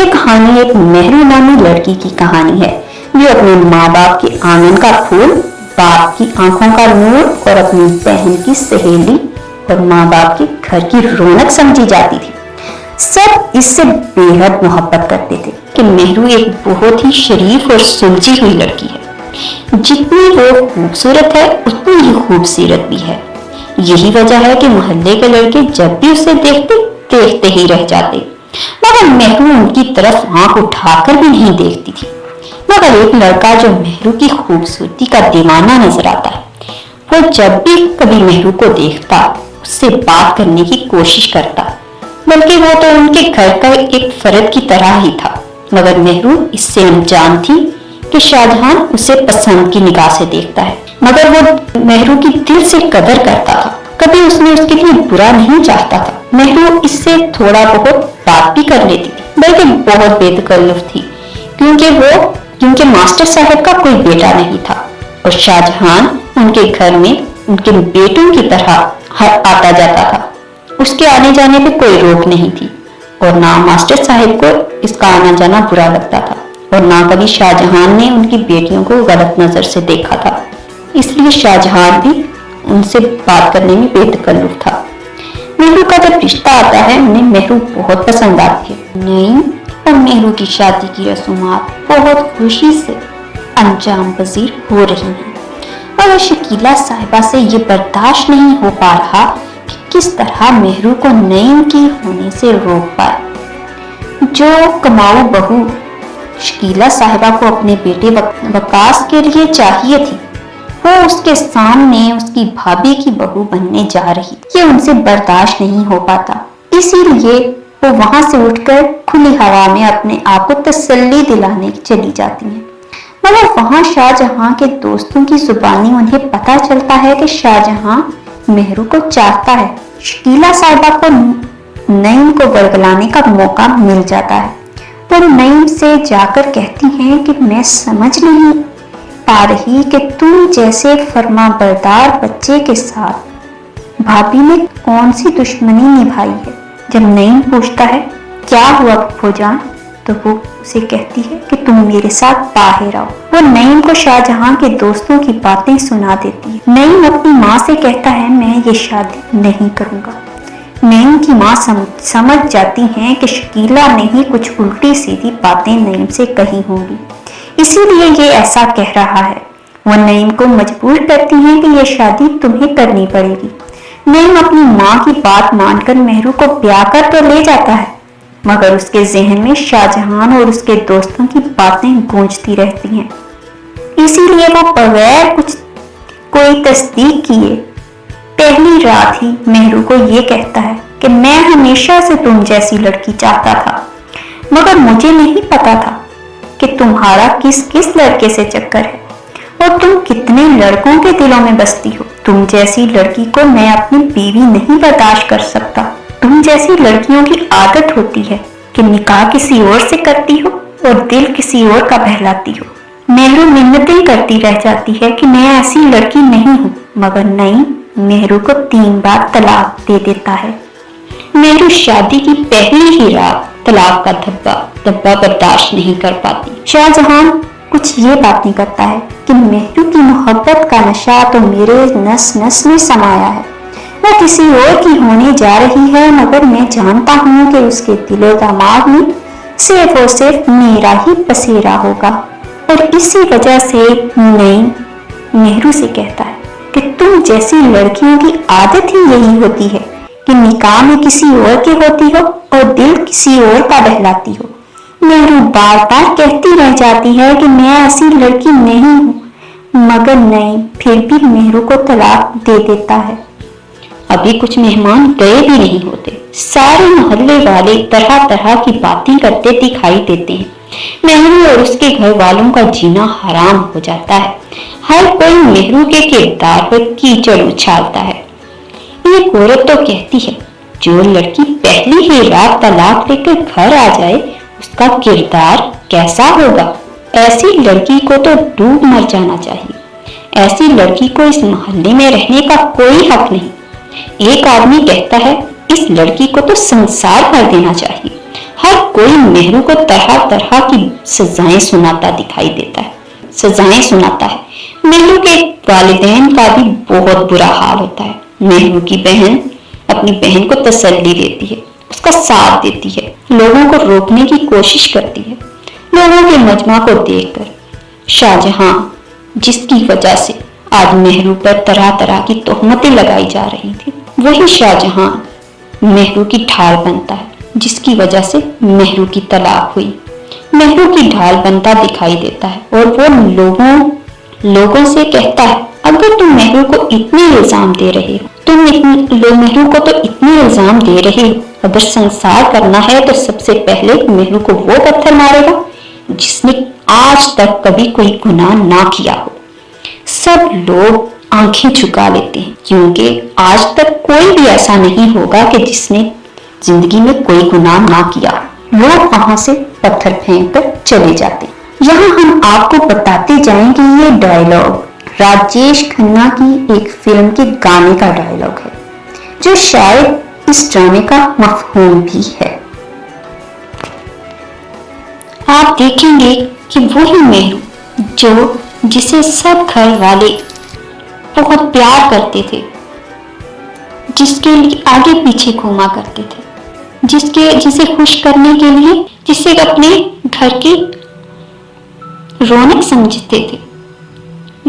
یہ کہانی ایک مہرو نامی لڑکی کی کہانی ہے جو اپنے ماں باپ کے آنگن کا پھول، باپ کی آنکھوں کا نور اور اپنی بہن کی سہیلی اور ماں باپ کے گھر کی رونق سمجھی جاتی تھی۔ سب اس سے بے حد محبت کرتے تھے کہ مہرو ایک بہت ہی شریف اور سلجھی ہوئی لڑکی ہے۔ جتنی وہ خوبصورت ہے اتنی ہی خوبصورت بھی ہے۔ یہی وجہ ہے کہ محلے کے لڑکے جب بھی اسے دیکھتے ہی رہ جاتے، مگر مہرو ان کی طرف آنکھ اٹھا کر بھی نہیں دیکھتی تھی۔ مگر ایک لڑکا جو مہرو کی خوبصورتی کا دیوانہ نظر آتا ہے، وہ جب بھی کبھی مہرو کو دیکھتا اس سے بات کرنے کی کوشش کرتا، بلکہ وہ تو ان کے گھر کا ایک فرد کی طرح ہی تھا۔ مگر مہرو اس سے انجان تھی کہ شاہجہاں اسے پسند کی نگاہ سے دیکھتا ہے، مگر وہ مہرو کی دل سے قدر کرتا تھا، کبھی اس نے اس کے لیے برا نہیں چاہتا تھا۔ مہرو اس سے تھوڑا بہت بات بھی کر لیتی تھی، بلکہ بہت بے تکلف تھی، کیونکہ ماسٹر صاحب کا کوئی بیٹا نہیں تھا اور شاہجہاں ان کے گھر میں ان کے بیٹوں کی طرح آتا جاتا تھا۔ اس کے آنے جانے پہ کوئی روک نہیں تھی اور نہ ماسٹر صاحب کو اس کا آنا جانا برا لگتا تھا اور نہ کبھی شاہجہاں نے ان کی بیٹیوں کو غلط نظر سے دیکھا تھا۔ اس لیے شاہجہاں بھی ان سے بات کرنے میں بے تکلف تھا۔ مہرو کا جب رشتہ آتا ہے انہیں مہرو بہت پسند آتی ہے۔ نعیم اور مہرو کی شادی کی رسومات بہت خوشی سے انجام پذیر ہو رہی ہیں، مگر شکیلہ صاحبہ سے یہ برداشت نہیں ہو پا رہا کہ کس طرح مہرو کو نعیم کی ہونے سے روک پائے۔ جو کماؤ بہو شکیلہ صاحبہ کو اپنے بیٹے وقاص کے لیے چاہیے تھی، وہ اس کے سامنے اس کی بھابھی کی بہو بننے جا رہی، یہ ان سے برداشت نہیں ہو پاتا۔ اسی لیے وہ وہاں سے اٹھ کر کھلی ہوا میں اپنے آپ کو تسلی دلانے چلی جاتی ہیں، مگر وہاں شاہجہاں کے دوستوں کی زبانی انہیں پتا چلتا ہے کہ شاہجہاں مہرو کو چاہتا ہے۔ شکیلہ صاحبہ کو نعیم کو ورگلانے کا موقع مل جاتا ہے۔ وہ نعیم سے جا کر کہتی ہیں کہ میں سمجھ نہیں پا رہی کہ تم جیسے فرما بردار بچے کے ساتھ بھابھی نے کون سی دشمنی نبھائی ہے۔ جب نعیم پوچھتا ہے کیا ہوا پھپھو جان، تو وہ اسے کہتی ہے کہ تم میرے ساتھ باہر آؤ۔ وہ نعیم کو شاہجہاں کے دوستوں کی باتیں سنا دیتی ہے۔ نعیم اپنی ماں سے کہتا ہے میں یہ شادی نہیں کروں گا۔ نعیم کی ماں سمجھ جاتی ہیں کہ شکیلہ نے ہی کچھ الٹی سیدھی باتیں نعیم سے کہی ہوں گی، اسی لیے یہ ایسا کہہ رہا ہے۔ وہ نعیم کو مجبور کرتی ہیں کہ یہ شادی تمہیں کرنی پڑے گی۔ نعیم اپنی ماں کی بات مان کر مہرو کو بیاہ کر تو لے جاتا ہے، مگر اس کے ذہن میں شاہجہاں اور اس کے دوستوں کی باتیں گونجتی رہتی ہیں۔ اسی لیے وہ بغیر کوئی تصدیق کیے پہلی رات ہی مہرو کو یہ کہتا ہے کہ میں ہمیشہ سے تم جیسی لڑکی چاہتا تھا، مگر مجھے نہیں پتا تھا کہ تمہارا کس لڑکے سے چکر ہے اور تم کتنے لڑکوں کے دلوں میں بستی ہو۔ تم جیسی لڑکی کو میں اپنی بیوی نہیں برداشت کر سکتا۔ تم جیسی لڑکیوں کی عادت ہوتی ہے کہ نکاح کسی اور سے کرتی ہو اور دل کسی اور کا بہلاتی ہو۔ مہرو منتیں کرتی رہ جاتی ہے کہ میں ایسی لڑکی نہیں ہوں، مگر نہیں، مہرو کو 3 بار طلاق دے دیتا ہے۔ مہرو شادی کی پہلی ہی رات طلاق کا دھبا برداشت نہیں کر پاتی۔ شاہجہاں کچھ یہ باتیں کرتا ہے کہ مہرو کی محبت کا نشہ تو میرے نس نس میں سمایا ہے، وہ کسی اور کی ہونے جا رہی ہے، مگر میں جانتا ہوں کہ اس کے دل و دماغ میں صرف اور صرف میرا ہی بسیرا ہوگا۔ اور اسی وجہ سے نعیم مہرو سے کہتا ہے کہ تم جیسی لڑکیوں کی عادت ہی یہی ہوتی ہے کہ نکاح میں کسی اور کی ہوتی ہو اور دل کسی اور کا بہلاتی ہو۔ مہرو بار بار کہتی رہ جاتی ہے کہ میں ایسی لڑکی نہیں ہوں، مگر نعیم پھر بھی مہرو کو طلاق دے دیتا ہے۔ ابھی کچھ مہمان گئے بھی نہیں ہوتے، سارے محلے والے طرح طرح کی باتیں کرتے دکھائی دیتے ہیں۔ مہرو اور اس کے گھر والوں کا جینا حرام ہو جاتا ہے۔ ہر کوئی مہرو کے کردار پر کیچڑ اچھالتا ہے۔ ایک عورت تو کہتی ہے جو لڑکی پہلی ہی رات طلاق لے کر گھر آ جائے اس کا کردار کیسا ہوگا؟ ایسی لڑکی کو تو ڈوب مر جانا چاہیے۔ ایسی لڑکی کو اس محلے میں رہنے کا کوئی حق نہیں۔ ایک آدمی کہتا ہے اس لڑکی کو تو سنسار کر دینا چاہیے۔ ہر کوئی مہرو کو طرح طرح کی سزائیں سناتا دکھائی دیتا ہے. مہرو کے والدین کا بھی بہت برا حال ہوتا ہے. مہرو کی بہن اپنی بہن کو تسلی دیتی ہے، اس کا ساتھ دیتی ہے، لوگوں کو روکنے کی کوشش کرتی ہے. لوگوں کے مجمع کو دیکھ کر شاہجہاں، جس کی وجہ سے آج مہرو پر طرح طرح کی تہمتیں لگائی جا رہی تھی، وہی شاہجہاں مہرو کی ڈھال بنتا ہے، جس کی وجہ سے مہرو کی طلاق ہوئی. مہرو کی ڈھال بنتا دکھائی دیتا ہے اور وہ لوگوں سے کہتا ہے، اگر تم مہرو کو اتنے الزام دے رہے ہو، مہرو کو تو اتنے الزام دے رہے ہو، اگر سنسار کرنا ہے تو سب سے پہلے مہرو کو وہ پتھر مارے گا جس نے آج تک کبھی کوئی گناہ نہ کیا ہو. سب لوگ آنکھیں جھکا لیتے ہیں، کیونکہ آج تک کوئی بھی ایسا نہیں ہوگا کہ جس نے زندگی میں کوئی گناہ نہ کیا. لوگ وہاں سے پتھر پھینک کر چلے جاتے. یہاں ہم آپ کو بتاتے جائیں کہ یہ ڈائیلاگ راجیش کھنہ کی ایک فلم کے گانے کا ڈائیلاگ ہے، جو شاید اس ڈرامے کا مفہوم بھی ہے. آپ دیکھیں گے کہ وہی مہرو جسے سب گھر والے بہت پیار کرتے تھے، جس کے لیے آگے پیچھے گھوما کرتے تھے، جسے خوش کرنے کے لیے جسے اپنے گھر کی رونق سمجھتے تھے،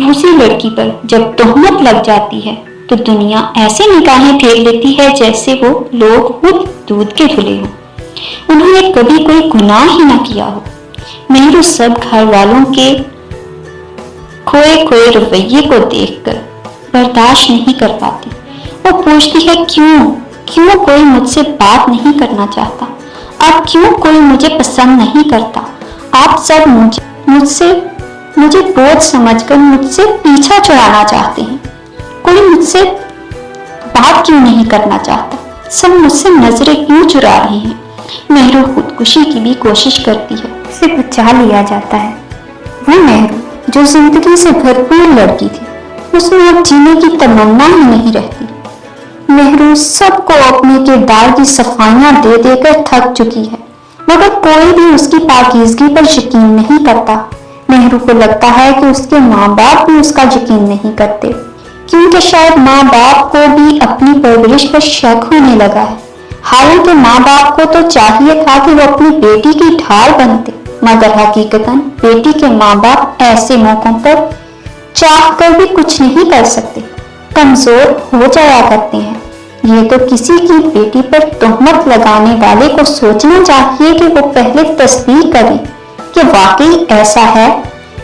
اسی لڑکی پر جب تہمت لگ جاتی ہے تو دنیا ایسے نگاہیں پھیر لیتی ہے جیسے وہ لوگ خود دودھ کے دھلے ہوں، انہوں نے کبھی کوئی گناہ ہی نہ کیا ہو. مہرو سب گھر والوں کے کھوئے رویے کو دیکھ کر برداشت نہیں کر پاتی. وہ پوچھتی ہے، کیوں کوئی مجھ سے بات نہیں کرنا چاہتا؟ اب کیوں کوئی مجھے پسند نہیں کرتا؟ آپ سب مجھے بوجھ سمجھ کر مجھ سے پیچھا چھڑانا چاہتے ہیں. کوئی مجھ سے بات کیوں نہیں کرنا چاہتا؟ سب مجھ سے نظریں کیوں چرا رہے ہیں؟ مہرو خودکشی کی بھی کوشش کرتی ہے، اسے بچا لیا جاتا ہے. وہ مہرو جو زندگی سے بھرپور لڑکی تھی، اس میں اب جینے کی تمنا ہی نہیں رہتی. مہرو سب کو اپنے کردار کی صفائیاں دے دے کر تھک چکی ہے، مگر کوئی بھی اس کی پاکیزگی پر یقین نہیں کرتا. مہرو کو لگتا ہے کہ اس کے ماں باپ بھی اس کا یقین نہیں کرتے، کیونکہ شاید ماں باپ کو بھی اپنی پرورش پر شک ہونے لگا ہے. حالانکہ ماں باپ کو تو چاہیے تھا کہ وہ اپنی بیٹی کی ڈھال بنتے، مگر حقیقتاً بیٹی کے ماں باپ ایسے موقعوں پر چاہ کر بھی کچھ نہیں کر سکتے، کمزور ہو جایا کرتے ہیں. یہ تو کسی کی بیٹی پر تہمت لگانے والے کو سوچنا چاہیے کہ وہ پہلے تصدیق کرے کہ واقعی ایسا ہے.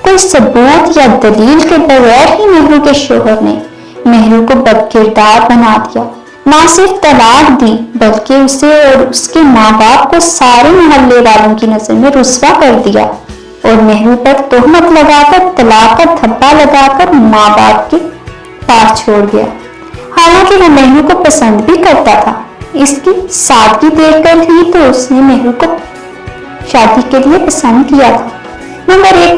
کوئی ثبوت یا دلیل کے بغیر ہی مہرو کے شوہر نے مہرو کو بدکردار بنا دیا. نہ صرف طلاق دی بلکہ اسے اور اس کے ماں باپ کو سارے محلے والوں کی نظر میں رسوا کر دیا اور مہرو پر تہمت لگا کر طلاق کا دھبا لگا کر ماں باپ کے پاس چھوڑ گیا. حالانکہ وہ مہرو کو پسند بھی کرتا تھا. اس کی سادگی دیکھ کر ہی تو اس نے مہرو کو شادی کے لیے پسند کیا تھا، مگر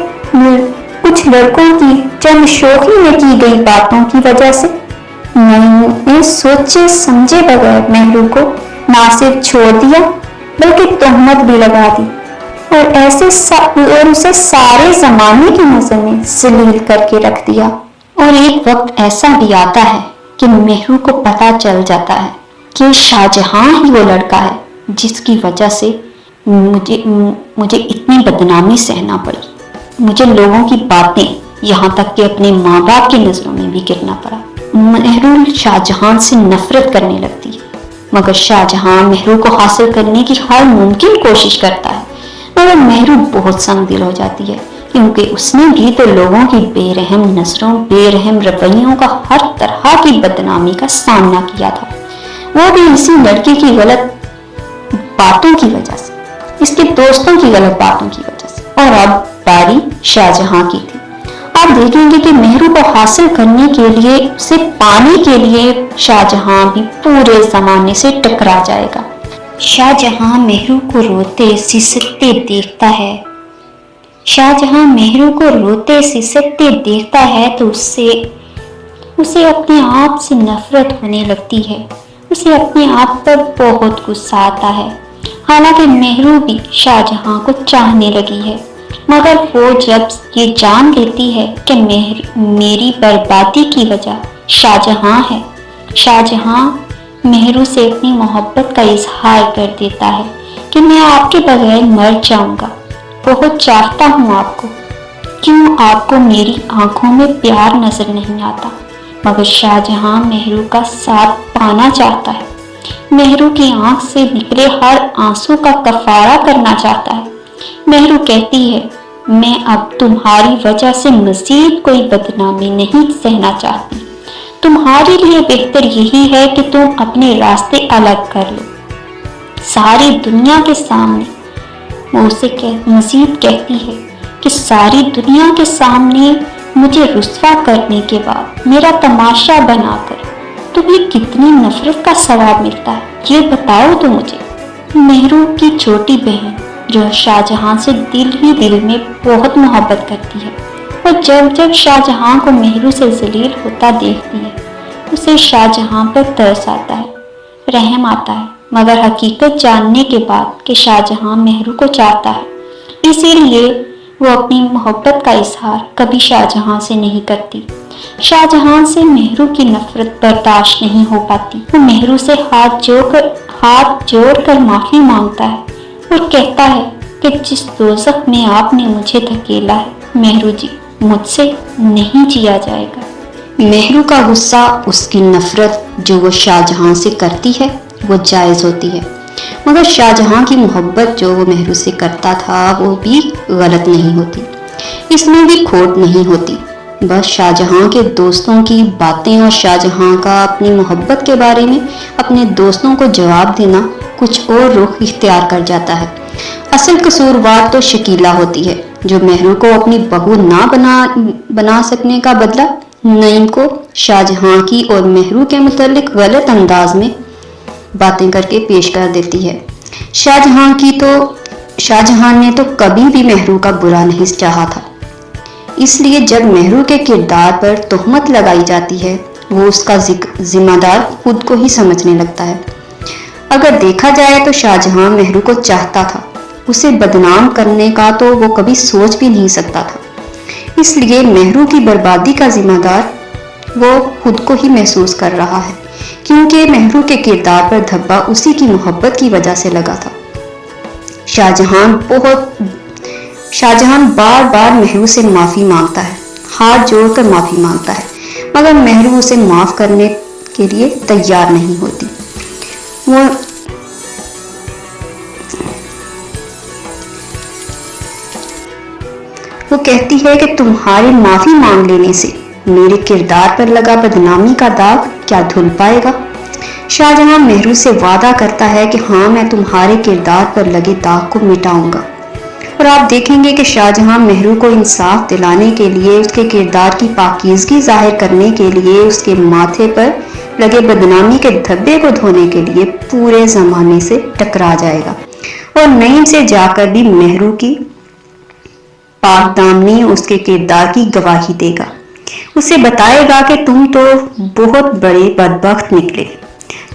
کچھ لڑکوں کی چند شوخی میں کی گئی باتوں کی وجہ سے نے سوچے سمجھے بغیر مہرو کو نہ صرف چھوڑ دیا بلکہ تہمت بھی لگا دی اور اسے سارے زمانے کی نظر میں ذلیل کر کے رکھ دیا. اور ایک وقت ایسا بھی آتا ہے کہ مہرو کو پتہ چل جاتا ہے کہ شاہجہاں ہی وہ لڑکا ہے جس کی وجہ سے مجھے اتنی بدنامی سہنا پڑی. مجھے لوگوں کی باتیں، یہاں تک کہ اپنے ماں باپ کی نظروں میں بھی گرنا پڑا. مہرو شاہجہاں سے نفرت کرنے لگتی ہے، مگر شاہجہاں مہرو کو حاصل کرنے کی ہر ممکن کوشش کرتا ہے. مگر مہرو بہت سنگ دل ہو جاتی ہے، کیونکہ اس نے بھی تو لوگوں کی بے رحم نظروں، بے رحم رویوں کا، ہر طرح کی بدنامی کا سامنا کیا تھا، وہ بھی اسی لڑکی کی غلط باتوں کی وجہ سے، اس کے دوستوں کی غلط باتوں کی وجہ سے. اور اب باری شاہجہاں کی تھی. آپ دیکھیں گے کہ مہرو کو حاصل کرنے کے لیے، اسے پانے کے لیے شاہجہاں بھی پورے زمانے سے ٹکرا جائے گا. شاہجہاں مہرو کو روتے سسکتے دیکھتا ہے. شاہجہاں مہرو کو روتے سسکتے دیکھتا ہے تو اسے اپنے آپ سے نفرت ہونے لگتی ہے. اسے اپنے آپ پر بہت غصہ آتا ہے. حالانکہ مہرو بھی شاہجہاں کو چاہنے لگی ہے، مگر وہ جب یہ جان لیتی ہے کہ میری بربادی کی وجہ شاہجہاں ہے، شاہجہاں مہرو سے اپنی محبت کا اظہار کر دیتا ہے کہ میں آپ کے بغیر مر جاؤں گا، بہت چاہتا ہوں آپ کو، کیوں آپ کو میری آنکھوں میں پیار نظر نہیں آتا؟ مگر شاہجہاں مہرو کا ساتھ پانا چاہتا ہے، مہرو کی آنکھ سے نکلے ہر آنسو کا کفارہ کرنا چاہتا ہے۔ مہرو کہتی ہے میں اب تمہاری وجہ سے مزید کوئی بدنامی نہیں سہنا چاہتی، تمہارے لیے بہتر یہی ہے کہ تم اپنے راستے الگ کر لو۔ ساری دنیا کے سامنے وہ اسے مزید کہتی ہے کہ ساری دنیا کے سامنے مجھے رسوا کرنے کے بعد میرا تماشا بنا کر تمہیں کتنی نفرت کا ثواب ملتا ہے یہ بتاؤ تو مجھے۔ مہرو کی چھوٹی بہن جو شاہجہاں سے دل ہی دل میں بہت محبت کرتی ہے، اور جب جب شاہجہاں کو مہرو سے ذلیل ہوتا دیکھتی ہے اسے شاہجہاں پر ترس آتا ہے، رحم آتا ہے، مگر حقیقت جاننے کے بعد کہ شاہجہاں مہرو کو چاہتا ہے، اسی لیے وہ اپنی محبت کا اظہار کبھی شاہجہاں سے نہیں کرتی۔ شاہجہاں سے مہرو کی نفرت برداشت نہیں ہو پاتی، وہ مہرو سے ہاتھ جوڑ کر معافی مانگتا ہے اور کہتا ہے کہ جس دوزخ میں آپ نے مجھے دھکیلا ہے مہرو جی، مجھ سے نہیں جیا جائے گا۔ مہرو کا غصہ، اس کی نفرت جو وہ شاہجہاں سے کرتی ہے وہ جائز ہوتی ہے، مگر شاہجہاں کی محبت جو وہ مہرو سے کرتا تھا وہ بھی غلط نہیں ہوتی، اس میں بھی کھوٹ نہیں ہوتی۔ بس شاہجہاں کے دوستوں کی باتیں اور شاہجہاں کا اپنی محبت کے بارے میں اپنے دوستوں کو جواب دینا کچھ اور رخ اختیار کر جاتا ہے۔ اصل قصوروار تو شکیلا ہوتی ہے جو مہرو کو اپنی بہو نہ بنا سکنے کا بدلہ نعیم کو شاہجہاں کی اور مہرو کے متعلق غلط انداز میں باتیں کر کے پیش کر دیتی ہے۔ شاہجہاں نے تو کبھی بھی مہرو کا برا نہیں چاہا تھا، اس لیے جب مہرو کے کردار پر تہمت لگائی جاتی ہے وہ اس کا ذمہ دار خود کو ہی سمجھنے لگتا ہے۔ اگر دیکھا جائے تو شاہجہاں مہرو کو چاہتا تھا، اسے بدنام کرنے کا تو وہ کبھی سوچ بھی نہیں سکتا تھا، اس لیے مہرو کی بربادی کا ذمہ دار وہ خود کو ہی محسوس کر رہا ہے، کیونکہ مہرو کے کردار پر دھبا اسی کی محبت کی وجہ سے لگا تھا۔ شاہجہاں بار بار مہرو سے معافی مانگتا ہے، ہاتھ جوڑ کر معافی مانگتا ہے، مگر مہرو اسے معاف کرنے کے لیے تیار نہیں ہوتی۔ وہ کہتی ہے کہ تمہارے معافی مانگ لینے سے میرے کردار پر لگا بدنامی کا داغ کیا دھل پائے گا؟ شاہجہاں مہرو سے وعدہ کرتا ہے کہ ہاں میں تمہارے کردار پر لگے داغ کو مٹاؤں گا، اور آپ دیکھیں گے کہ شاہجہاں مہرو کو انصاف دلانے کے لیے، اس کے کردار کی پاکیزگی ظاہر کرنے کے لیے، اس کے ماتھے پر لگے بدنامی کے دھبے کو دھونے کے لیے پورے زمانے سے ٹکرا جائے گا، اور نعیم سے جا کر بھی مہرو کی پاک دامنی اس کے کردار کی گواہی دے گا، اسے بتائے گا کہ تم تو بہت بڑے بدبخت نکلے،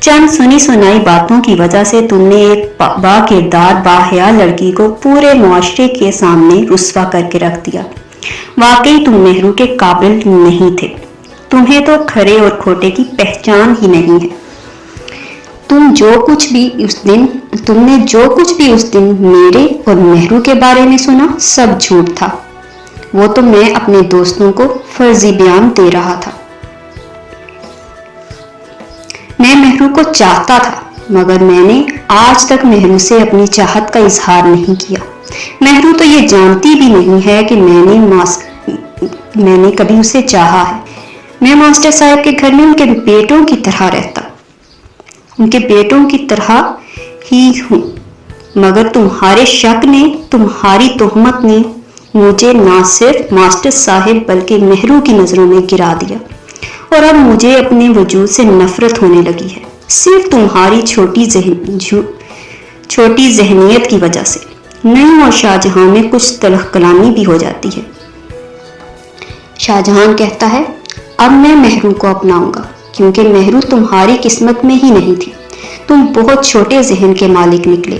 چند سنی سنائی باتوں کی وجہ سے تم نے ایک با کردار باحیا لڑکی کو پورے معاشرے کے سامنے رسوا کر کے رکھ دیا، واقعی تم مہرو کے قابل نہیں تھے، تمہیں تو کھرے اور کھوٹے کی پہچان ہی نہیں ہے، تم نے جو کچھ بھی اس دن میرے اور مہرو کے بارے میں سنا سب جھوٹ تھا، وہ تو میں اپنے دوستوں کو فرضی بیان دے رہا تھا، میں مہرو کو چاہتا تھا مگر میں نے آج تک مہرو سے اپنی چاہت کا اظہار نہیں کیا، مہرو تو یہ جانتی بھی نہیں ہے کہ میں نے کبھی اسے چاہا ہے، میں ماسٹر صاحب کے گھر میں ان کے بیٹوں کی طرح رہتا، ان کے بیٹوں کی طرح ہی ہوں، مگر تمہارے شک نے، تمہاری تہمت نے مجھے نہ صرف ماسٹر صاحب بلکہ مہرو کی نظروں میں گرا دیا، اور اب مجھے اپنے وجود سے نفرت ہونے لگی ہے، صرف تمہاری چھوٹی ذہنیت کی وجہ سے۔ نعیم اور شاہجہاں میں کچھ تلخ کلامی بھی ہو جاتی ہے۔ شاہجہاں کہتا ہے اب میں مہرو کو اپناؤں گا، کیونکہ مہرو تمہاری قسمت میں ہی نہیں تھی، تم بہت چھوٹے ذہن کے مالک نکلے،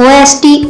OST